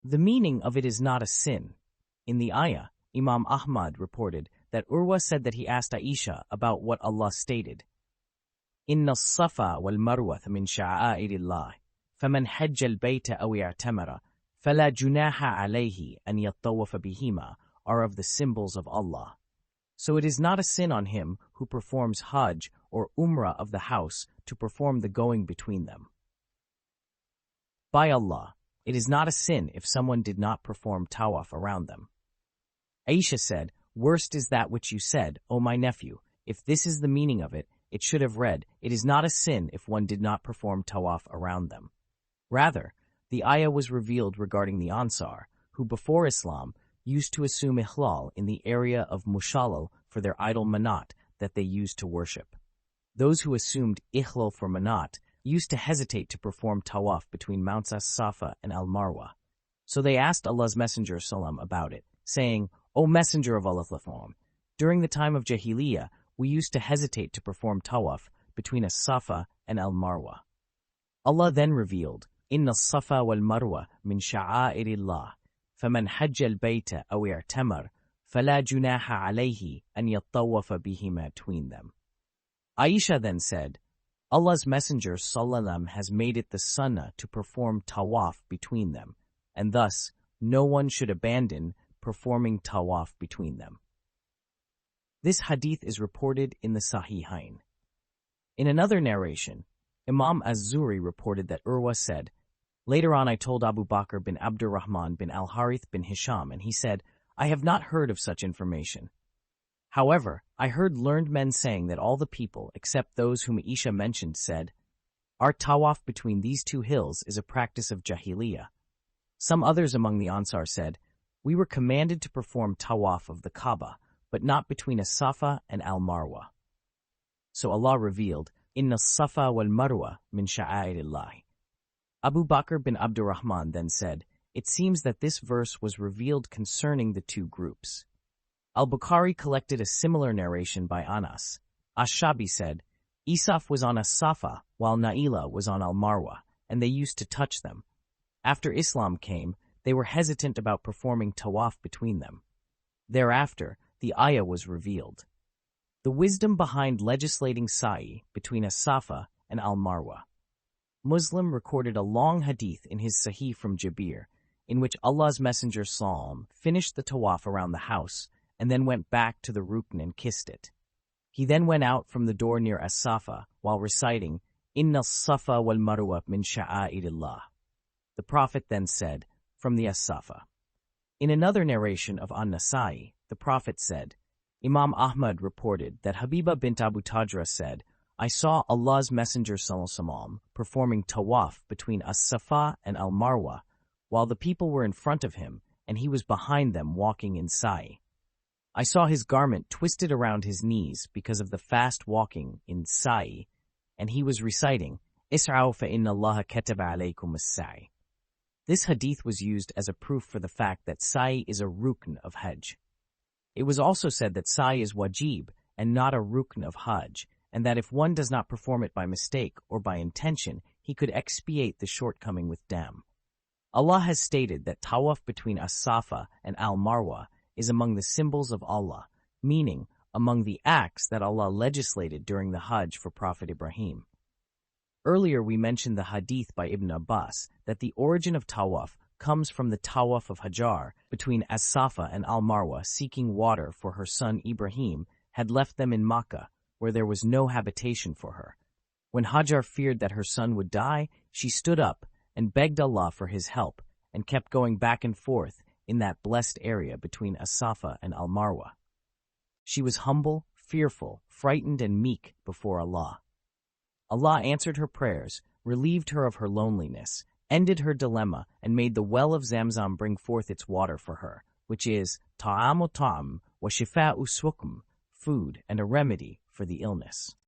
The meaning of it is not a sin. In the Ayah, Imam Ahmad reported that Urwa said that he asked Aisha about what Allah stated. Inna as-safa wal marwa min sha'airillah, faman hajja al-bayta aw i'tamara, fala junaha alayhi an yattawafa bihima, are of the symbols of Allah. So it is not a sin on him who performs Hajj or Umrah of the house to perform the going between them. By Allah, it is not a sin if someone did not perform tawaf around them. Aisha said, "Worst is that which you said, O my nephew. If this is the meaning of it, it should have read, it is not a sin if one did not perform tawaf around them." Rather, the ayah was revealed regarding the Ansar, who before Islam used to assume ihlal in the area of Mushalal for their idol Manat that they used to worship. Those who assumed ihlal for Manat used to hesitate to perform tawaf between Mounts As-Safa and Al-Marwa. So they asked Allah's Messenger Salam about it, saying, "O Messenger of Allah, during the time of Jahiliyyah, we used to hesitate to perform tawaf between As-Safa and Al-Marwa." Allah then revealed, "Inna as-safa wal marwa min sha'airillah, faman hajja al-bayta aw i'tamar, fala junaha alayhi an yattawafa bihima," between them. Aisha then said, Allah's Messenger Sallallahu has made it the sunnah to perform tawaf between them, and thus no one should abandon performing tawaf between them. This hadith is reported in the Sahihain. In another narration, Imam Az-Zuhri reported that Urwa said, "Later on I told Abu Bakr bin Abdurrahman bin Al-Harith bin Hisham, and he said, I have not heard of such information. However, I heard learned men saying that all the people, except those whom Aisha mentioned, said, our tawaf between these two hills is a practice of Jahiliyyah. Some others among the Ansar said, we were commanded to perform tawaf of the Kaaba, but not between As-Safa and Al-Marwa. So Allah revealed, Inna as-Safa wal Marwa min sha'airillah. Abu Bakr bin Abdurrahman then said, it seems that this verse was revealed concerning the two groups. Al-Bukhari collected a similar narration by Anas. Ash-Shabi said, Isaf was on As-Safa, while Naila was on Al-Marwa, and they used to touch them. After Islam came, they were hesitant about performing tawaf between them. Thereafter, the ayah was revealed. The wisdom behind legislating sa'i between As-Safa and Al-Marwa. Muslim recorded a long hadith in his Sahih from Jabir, in which Allah's Messenger Sallam finished the tawaf around the house and then went back to the rukn and kissed it. He then went out from the door near As-Safa while reciting, Inna as-Safa wal Marwa min sha'airillah. The Prophet then said, from the As-Safa. In another narration of An-Nasa'i, the Prophet said, Imam Ahmad reported that Habiba bint Abu Tajra said, I saw Allah's Messenger Sallallahu performing tawaf between As-Safa and Al-Marwa, while the people were in front of him and he was behind them walking in sa'i. I saw his garment twisted around his knees because of the fast walking in sa'i, and he was reciting, Is'au fa inna Allaha kataba alaykum as-sa'i. This hadith was used as a proof for the fact that sa'i is a rukn of Hajj. It was also said that sa'i is wajib and not a rukn of Hajj, and that if one does not perform it by mistake or by intention, he could expiate the shortcoming with dam. Allah has stated that tawaf between As-Safa and Al-Marwa is among the symbols of Allah, meaning among the acts that Allah legislated during the Hajj for Prophet Ibrahim. Earlier we mentioned the hadith by Ibn Abbas that the origin of tawaf comes from the tawaf of Hajar between As-Safa and Al-Marwa seeking water for her son Ibrahim had left them in Makkah, where there was no habitation for her. When Hajar feared that her son would die, she stood up and begged Allah for his help and kept going back and forth in that blessed area between As-Safa and Al-Marwa. She was humble, fearful, frightened, and meek before Allah. Allah answered her prayers, relieved her of her loneliness, ended her dilemma, and made the well of Zamzam bring forth its water for her, which is ta'amu ta'am wa shifa'u sukum, food and a remedy for the illness.